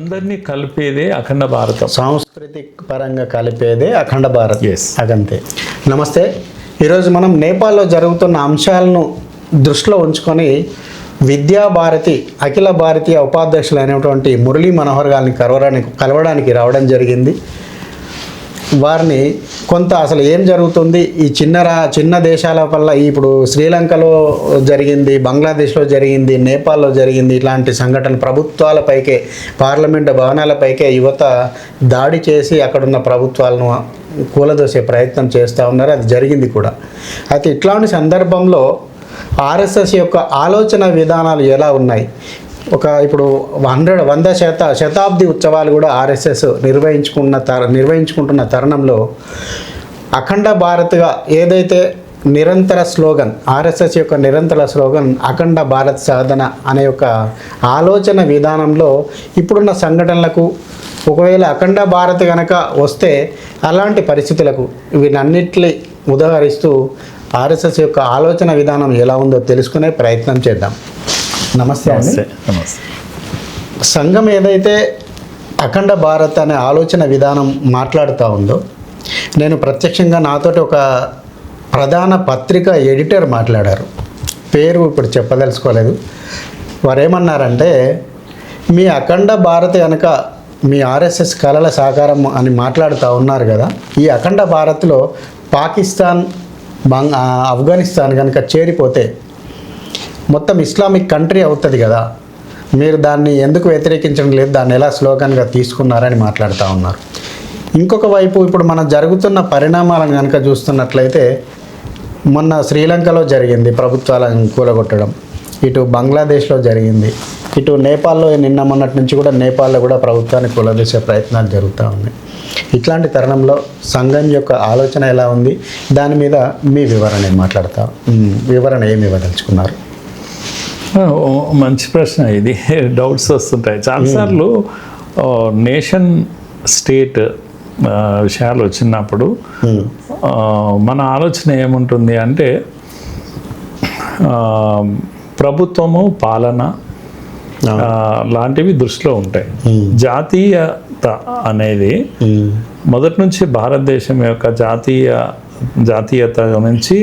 అందరినీ కలిపేదే అఖండ భారతం. సాంస్కృతిక పరంగా కలిపేదే అఖండ భారత్. Yes. అదంతే. నమస్తే. ఈరోజు మనం నేపాల్లో జరుగుతున్న అంశాలను దృష్టిలో ఉంచుకొని విద్యాభారతి అఖిల భారతీయ ఉపాధ్యక్షులైనటువంటి మురళీ మనోహర్ గారిని కలవడానికి రావడం జరిగింది. వారిని కొంత అసలు ఏం జరుగుతుంది, ఈ చిన్న దేశాల వల్ల ఇప్పుడు శ్రీలంకలో జరిగింది, బంగ్లాదేశ్లో జరిగింది, నేపాల్లో జరిగింది, ఇట్లాంటి సంఘటన ప్రభుత్వాలపైకే, పార్లమెంటు భవనాలపైకే యువత దాడి చేసి అక్కడున్న ప్రభుత్వాలను కూలదోసే ప్రయత్నం చేస్తూ ఉన్నారు. అది జరిగింది కూడా. అయితే ఇట్లాంటి సందర్భంలో ఆర్ఎస్ఎస్ యొక్క ఆలోచన విధానాలు ఎలా ఉన్నాయి, ఇప్పుడు 100 శతాబ్ది ఉత్సవాలు కూడా ఆర్ఎస్ఎస్ నిర్వహించుకుంటున్న తరుణంలో అఖండ భారత్గా ఏదైతే నిరంతర స్లోగన్, ఆర్ఎస్ఎస్ యొక్క నిరంతర స్లోగన్ అఖండ భారత్ సాధన అనే ఒక ఆలోచన విధానంలో ఇప్పుడున్న సంఘటనలకు ఒకవేళ అఖండ భారత్ కనుక వస్తే అలాంటి పరిస్థితులకు వీటన్నిటిని ఉదాహరిస్తూ ఆర్ఎస్ఎస్ యొక్క ఆలోచన విధానం ఎలా ఉందో తెలుసుకునే ప్రయత్నం చేద్దాం. నమస్తే అండి. నమస్తే. సంఘం ఏదైతే అఖండ భారత్ అనే ఆలోచన విధానం మాట్లాడుతూ ఉందో, నేను ప్రత్యక్షంగా నాతోటి ఒక ప్రధాన పత్రిక ఎడిటర్ మాట్లాడారు. పేరు ఇప్పుడు చెప్పదలుచుకోలేదు. వారు ఏమన్నారంటే, మీ అఖండ భారత్ కనుక మీ ఆర్ఎస్ఎస్ కళల సాకారం అని మాట్లాడుతూ ఉన్నారు కదా, ఈ అఖండ భారత్లో పాకిస్తాన్ ఆఫ్ఘనిస్తాన్ కనుక చేరిపోతే మొత్తం ఇస్లామిక్ కంట్రీ అవుతుంది కదా, మీరు దాన్ని ఎందుకు వ్యతిరేకించడం లేదు, దాన్ని ఎలా స్లోగన్గా తీసుకున్నారని మాట్లాడుతూ ఉన్నారు. ఇంకొక వైపు ఇప్పుడు మనం జరుగుతున్న పరిణామాలను కనుక చూస్తున్నట్లయితే, మొన్న శ్రీలంకలో జరిగింది ప్రభుత్వాలను కూలగొట్టడం, ఇటు బంగ్లాదేశ్లో జరిగింది, ఇటు నేపాల్లో నిన్న మొన్నటి నుంచి కూడా నేపాల్లో కూడా ప్రభుత్వాన్ని కూలదోసే ప్రయత్నాలు జరుగుతూ ఉన్నాయి. ఇట్లాంటి తరుణంలో సంఘం యొక్క ఆలోచన ఎలా ఉంది, దాని మీద మీ వివరణ ఏమి ఇవ్వదలుచుకున్నారు? మంచి ప్రశ్న ఇది. డౌట్స్ వస్తుంటాయి చాలాసార్లు. నేషన్ స్టేట్ విషయాలు వచ్చినప్పుడు మన ఆలోచన ఏముంటుంది అంటే, ప్రభుత్వము పాలన లాంటివి దృష్టిలో ఉంటాయి. జాతీయత అనేది మొదటి నుంచి భారతదేశం యొక్క జాతీయత నుంచి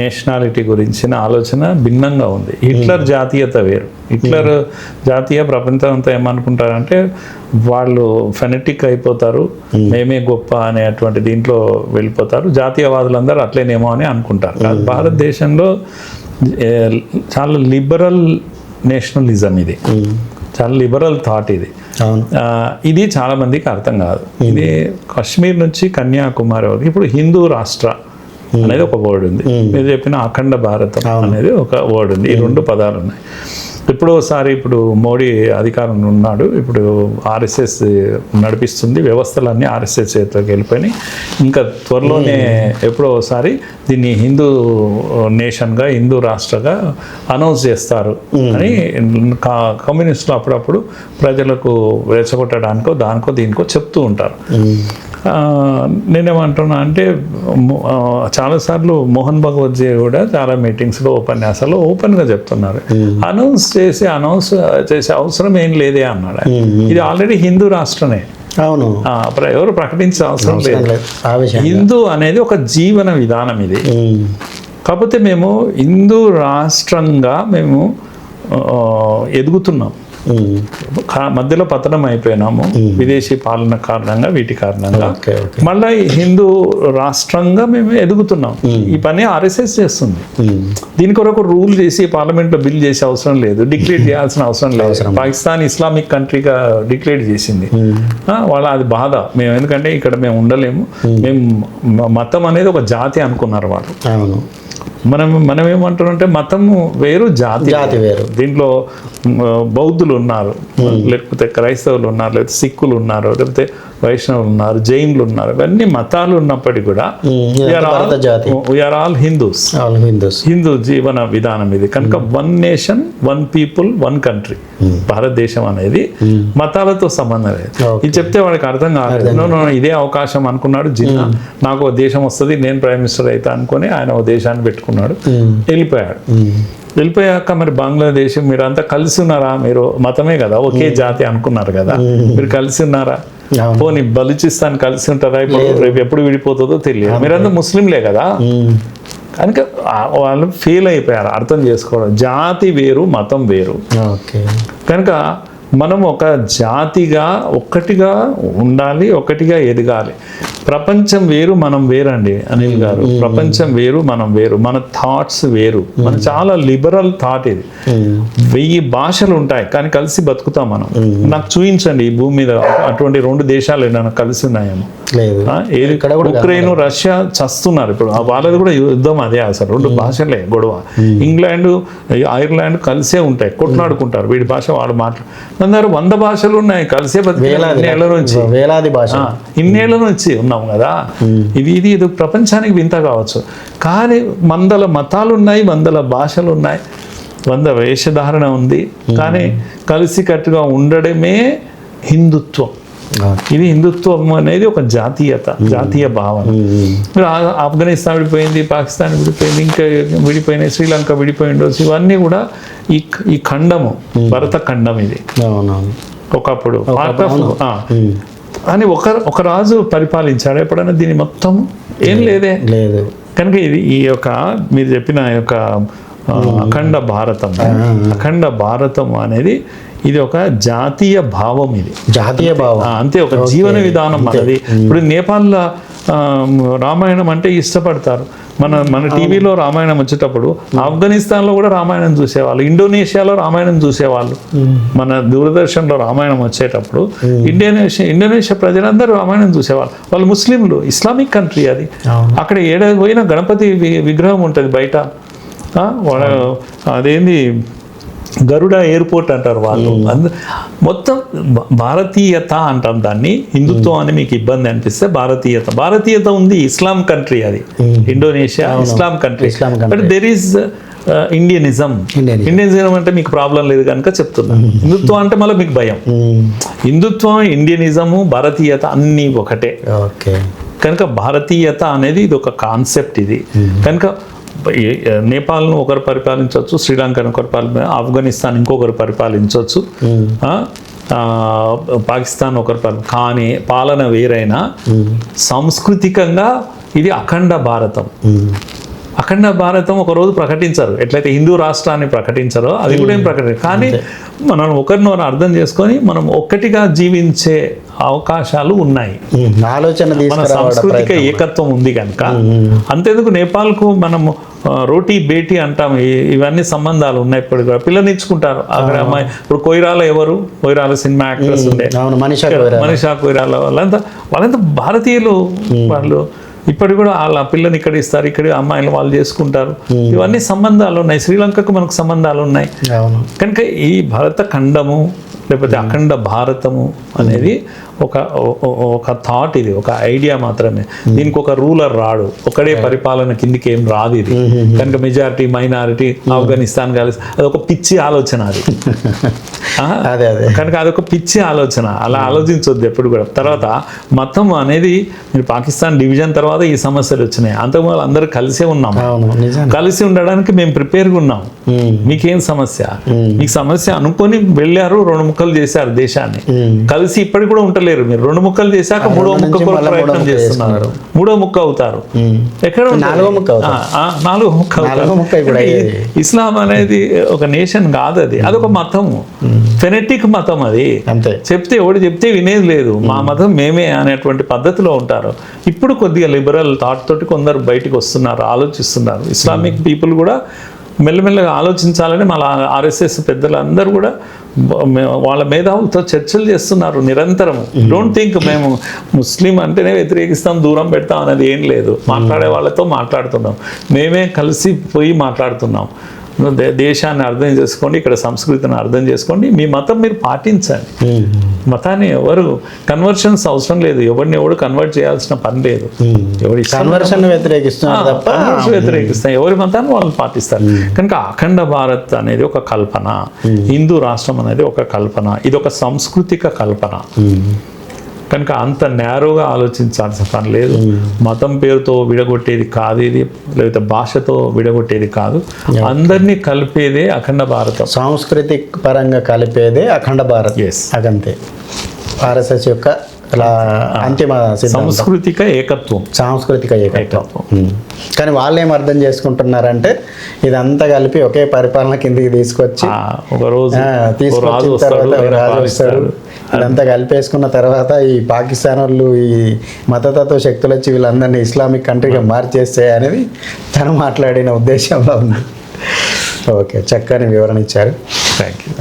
నేషనాలిటీ గురించిన ఆలోచన భిన్నంగా ఉంది. హిట్లర్ జాతీయత వేరు. హిట్లర్ జాతీయ ప్రపంచం అంతా ఏమనుకుంటారంటే, వాళ్ళు ఫెనటిక్ అయిపోతారు, మేమే గొప్ప అనేటువంటి దీంట్లో వెళ్ళిపోతారు. జాతీయవాదులందరూ అట్లేనేమో అని అనుకుంటారు. భారతదేశంలో చాలా లిబరల్ నేషనలిజం ఇది, చాలా లిబరల్ థాట్ ఇది. ఇది చాలా మందికి అర్థం కాదు. ఇది కాశ్మీర్ నుంచి కన్యాకుమారి వరకు ఇప్పుడు హిందూ రాష్ట్ర అనేది ఒక వర్డ్ ఉంది. మీరు చెప్పిన అఖండ భారతం అనేది ఒక వర్డ్ ఉంది. ఈ 2 పదాలు ఉన్నాయి. ఇప్పుడు మోడీ అధికారంలో ఉన్నాడు. ఇప్పుడు ఆర్ఎస్ఎస్ నడిపిస్తుంది. వ్యవస్థలన్నీ ఆర్ఎస్ఎస్ చేతిలోకి వెళ్ళిపోయినాయి. ఇంకా త్వరలోనే ఎప్పుడోసారి దీన్ని హిందూ నేషన్గా, హిందూ రాష్ట్రగా అనౌన్స్ చేస్తారు అని కమ్యూనిస్టులు అప్పుడప్పుడు ప్రజలకు రెచ్చగొట్టడానికో దానికో దీనికో చెప్తూ ఉంటారు. నేనేమంటున్నా అంటే, చాలాసార్లు మోహన్ భగవత్జీ కూడా చాలా మీటింగ్స్లో, ఉపన్యాసాలు ఓపెన్గా చెప్తున్నారు, అనౌన్స్ చేసే అవసరం ఏం లేదే అన్నాడు. ఇది ఆల్రెడీ హిందూ రాష్ట్రమే. అవును, ఎవరు ప్రకటించే అవసరం లేదు. హిందూ అనేది ఒక జీవన విధానం ఇది. కాకపోతే మేము హిందూ రాష్ట్రంగా మేము ఎదుగుతున్నాం. మధ్యలో పతనం అయిపోయినాము విదేశీ పాలన కారణంగా, వీటి కారణంగా. మళ్ళీ హిందూ రాష్ట్రంగా మేము ఎదుగుతున్నాం. ఈ పని ఆర్ఎస్ఎస్ చేస్తుంది. దీని కొరకు రూల్ చేసి పార్లమెంట్లో బిల్ చేసే అవసరం లేదు, డిక్లేర్ చేయాల్సిన అవసరం లేదు. పాకిస్తాన్ ఇస్లామిక్ కంట్రీగా డిక్లేర్ చేసింది. వాళ్ళ అది బాధ. మేము ఎందుకంటే ఇక్కడ మేము ఉండలేము, మేము మతం అనేది ఒక జాతి అనుకున్నారు వాళ్ళు. మనం ఏమంటారంటే, మతము వేరు, జాతి వేరు. దీంట్లో బౌద్ధులు ఉన్నారు, లేకపోతే క్రైస్తవులు ఉన్నారు, లేకపోతే సిక్కులు ఉన్నారు, లేకపోతే వైష్ణవులు ఉన్నారు, జైన్లు ఉన్నారు. ఇవన్నీ మతాలు ఉన్నప్పటికీ కూడా వీఆర్ ఆల్ హిందూస్. హిందూ జీవన విధానం ఇది కనుక 1 నేషన్ 1 పీపుల్ 1 కంట్రీ. భారతదేశం అనేది మతాలతో సంబంధం లేదు. ఇది చెప్తే వాడికి అర్థం కాలేదు. ఇదే అవకాశం అనుకున్నాడు జిన్నా, నాకు ఒక దేశం వస్తుంది, నేను ప్రైమ్ మినిస్టర్ అయితే అనుకుని ఆయన ఒక దేశాన్ని పెట్టుకున్నాడు. అనుకున్నాడు, వెళ్ళిపోయాడు. వెళ్ళిపోయాక మరి బంగ్లాదేశ్ మీరు అంతా కలిసి ఉన్నారా? మీరు మతమే కదా, ఒకే జాతి అనుకున్నారు కదా, మీరు కలిసి ఉన్నారా? పోనీ బలూచిస్తాన్ కలిసి ఉంటారా? ఇప్పుడు రేపు ఎప్పుడు విడిపోతుందో తెలియదు. మీరంతా ముస్లింలే కదా. కనుక వాళ్ళు ఫెయిల్ అయిపోయారు అర్థం చేసుకోవడం. జాతి వేరు, మతం వేరు. కనుక మనం ఒక జాతిగా ఒక్కటిగా ఉండాలి, ఒకటిగా ఎదగాలి. ప్రపంచం వేరు, మనం వేరండి అనిల్ గారు. ప్రపంచం వేరు, మనం వేరు. మన థాట్స్ వేరు. మన చాలా లిబరల్ థాట్ ఇది. 1000 భాషలు ఉంటాయి కానీ కలిసి బతుకుతాం మనం. నాకు చూపించండి ఈ భూమి మీద అటువంటి 2 దేశాలు ఏమైనా కలిసి ఉన్నాయేమో. ఏది ఉక్రెయిన్, రష్యా చస్తున్నారు ఇప్పుడు. వాళ్ళది కూడా యుద్ధం అదే. అసలు 2 భాషలే గొడవ. ఇంగ్లాండ్, ఐర్లాండ్ కలిసే ఉంటాయి, కొట్లాడుకుంటారు. వీడి భాష వాడు మాట్లాడు. 100 భాషలు ఉన్నాయి, కలిసే ఇన్నేళ్ల నుంచి, ఇన్నేళ్ల నుంచి ఉన్నాం కదా. ఇది ప్రపంచానికి వింత కావచ్చు, కానీ 100 మతాలు ఉన్నాయి, 100 భాషలు ఉన్నాయి, 100 వేషధారణ ఉంది. కానీ కలిసికట్టుగా ఉండడమే హిందుత్వం. ఇది హిందుత్వం అనేది ఒక జాతీయత, జాతీయ భావన. ఆఫ్ఘనిస్తాన్ విడిపోయింది, పాకిస్తాన్ విడిపోయింది, ఇంకా విడిపోయినాయి, శ్రీలంక విడిపోయి ఉండొచ్చు. ఇవన్నీ కూడా ఈ ఖండము, భరత ఖండం. ఇది ఒకప్పుడు అని ఒక రాజు పరిపాలించాడు. ఎప్పుడైనా దీని మొత్తం ఏం లేదు. కనుక ఇది ఈ యొక్క మీరు చెప్పిన యొక్క అఖండ భారతం, అఖండ భారతం అనేది ఇది ఒక జాతీయ భావం. ఇది జాతీయ భావం అంతే, ఒక జీవన విధానం మనది. ఇప్పుడు నేపాల్లో రామాయణం అంటే ఇష్టపడతారు. మన టీవీలో రామాయణం వచ్చేటప్పుడు ఆఫ్ఘనిస్తాన్లో కూడా రామాయణం చూసేవాళ్ళు, ఇండోనేషియాలో రామాయణం చూసేవాళ్ళు. మన దూరదర్శన్లో రామాయణం వచ్చేటప్పుడు ఇండోనేషియా ప్రజలందరూ రామాయణం చూసేవాళ్ళు. వాళ్ళు ముస్లింలు, ఇస్లామిక్ కంట్రీ అది. అక్కడ ఏడాది పోయిన గణపతి విగ్రహం ఉంటుంది బయట. అదేంది గరుడ ఎయిర్పోర్ట్ అంటారు వాళ్ళు. మొత్తం భారతీయత అంటాం దాన్ని. హిందుత్వం అని మీకు ఇబ్బంది అనిపిస్తే భారతీయత ఉంది. ఇస్లాం కంట్రీ అది, Indonesia Islam country. But there is Indianism అంటే మీకు ప్రాబ్లం లేదు కనుక చెప్తున్నా. హిందుత్వం అంటే మళ్ళీ మీకు భయం. హిందుత్వం, ఇండియనిజము, భారతీయత అన్నీ ఒకటే. కనుక భారతీయత అనేది ఇది ఒక కాన్సెప్ట్. ఇది కనుక నేపాల్ను ఒకరు పరిపాలించవచ్చు, శ్రీలంకను ఒకరు ఆఫ్ఘనిస్తాన్ ఇంకొకరు పరిపాలించవచ్చు, పాకిస్తాన్ ఒకరు కానీ పాలన వేరైనా సాంస్కృతికంగా ఇది అఖండ భారతం. అఖండ భారతం ఒకరోజు ప్రకటించరు, ఎట్లయితే హిందూ రాష్ట్రాన్ని ప్రకటించారో అది కూడా ఏం ప్రకటించారు. కానీ మనం ఒకరినొకరు అర్థం చేసుకొని మనం ఒక్కటిగా జీవించే అవకాశాలు ఉన్నాయి. ఆలోచన మన సాంస్కృతిక ఏకత్వం ఉంది కనుక. అంతేందుకు నేపాల్కు మనము రోటీ బేటీ అంటాం, ఇవన్నీ సంబంధాలు ఉన్నాయి. ఇప్పుడు కూడా పిల్లనిచ్చుకుంటారు అక్కడ అమ్మాయి. ఇప్పుడు కొయిరాల కొయిరాల సినిమా యాక్ట్రెస్ ఉండే మనీషా కొయిరాల, వాళ్ళంతా భారతీయులు. వాళ్ళు ఇప్పటికి కూడా వాళ్ళ పిల్లని ఇక్కడ ఇస్తారు, ఇక్కడ అమ్మాయిలు వాళ్ళు చేసుకుంటారు. ఇవన్నీ సంబంధాలు ఉన్నాయి. శ్రీలంకకు మనకు సంబంధాలు ఉన్నాయి. కనుక ఈ భరత ఖండము లేకపోతే అఖండ భారతము అనేది ఒక థాట్, ఇది ఒక ఐడియా మాత్రమే. దీనికి ఒక రూలర్ రాడు, ఒకడే పరిపాలన కిందికి ఏం రాదు ఇది. కనుక మెజారిటీ మైనారిటీ ఆఫ్ఘనిస్తాన్ కలిసి అదొక పిచ్చి ఆలోచన అది. కనుక అదొక పిచ్చి ఆలోచన, అలా ఆలోచించవద్దు ఎప్పుడు కూడా. తర్వాత మతం అనేది మీరు పాకిస్తాన్ డివిజన్ తర్వాత ఈ సమస్యలు వచ్చినాయి. అంతకుముందు అందరూ కలిసే ఉన్నాం. కలిసి ఉండడానికి మేము ప్రిపేర్గా ఉన్నాం. మీకేం సమస్య? మీకు సమస్య అనుకొని వెళ్ళారు, 2 ముక్కలు చేశారు దేశాన్ని. కలిసి ఇప్పటికి కూడా ఉంటలేరు. మీరు 2 ముక్కలు చేశాక 3వ ముక్క ప్రయత్నం చేస్తున్నారు. 3వ ముక్క అవుతారు. ఎక్కడ 4వ ముక్క అవుతారు. ఇస్లాం అనేది ఒక నేషన్ కాదు, అదొక మతము, ఫెనెటిక్ మతం. అది ఎవడు చెప్తే వినేది లేదు. మా మతం మేమే అనేటువంటి పద్ధతిలో ఉంటారు. ఇప్పుడు కొద్దిగా లిబరల్ థాట్ తోటి కొందరు బయటకు వస్తున్నారు, ఆలోచిస్తున్నారు. ఇస్లామిక్ పీపుల్ కూడా మెల్లమెల్లగా ఆలోచించాలని మన ఆర్ఎస్ఎస్ పెద్దలందరూ కూడా వాళ్ళ మేధావులతో చర్చలు చేస్తున్నారు నిరంతరం. డోంట్ థింక్ మేము ముస్లిం అంటేనే వ్యతిరేకిస్తాం, దూరం పెడతాం అనేది ఏం లేదు. మాట్లాడే వాళ్ళతో మాట్లాడుతున్నాం, మేమే కలిసి పోయి మాట్లాడుతున్నాం. దేశాన్ని అర్థం చేసుకోండి, ఇక్కడ సంస్కృతిని అర్థం చేసుకోండి, మీ మతం మీరు పాటించండి. మతాన్ని ఎవరు కన్వర్షన్స్ అవసరం లేదు, ఎవరు కన్వర్ట్ చేయాల్సిన పని లేదు. వ్యతిరేకిస్తాం, ఎవరి మతాన్ని వాళ్ళు పాటిస్తారు. కనుక అఖండ భారత్ అనేది ఒక కల్పన, హిందూ రాష్ట్రం అనేది ఒక కల్పన, ఇది ఒక సాంస్కృతిక కల్పన. కనుక అంత నేరోగా ఆలోచించాల్సిన పని లేదు. మతం పేరుతో విడగొట్టేది కాదు ఇది, లేకపోతే భాషతో విడగొట్టేది కాదు. అందరినీ కలిపేదే అఖండ భారతం. సాంస్కృతిక పరంగా కలిపేదే అఖండ భారత్. Yes. అదంతే ఆర్ఎస్ఎస్ యొక్క అంతిమ సిద్ధాంతం. సాంస్కృతిక ఏకత్వం. సాంస్కృతిక ఏకత్వం. కానీ వాళ్ళు ఏం అర్థం చేసుకుంటున్నారంటే ఇదంతా కలిపి ఒకే పరిపాలన కిందికి తీసుకొచ్చి ఒక రోజు తీసుకొచ్చిన తర్వాత ఒక రాజు వస్తాడు, ఇదంతా కలిపేసుకున్న తర్వాత ఈ పాకిస్తాన్ వాళ్ళు ఈ మతతత్వ శక్తులు వచ్చి వీళ్ళందరినీ ఇస్లామిక్ కంట్రీగా మార్చేస్తే అనేది తను మాట్లాడిన ఉద్దేశంలో ఉంది. ఓకే, చక్కని వివరణ ఇచ్చారు. Thank you.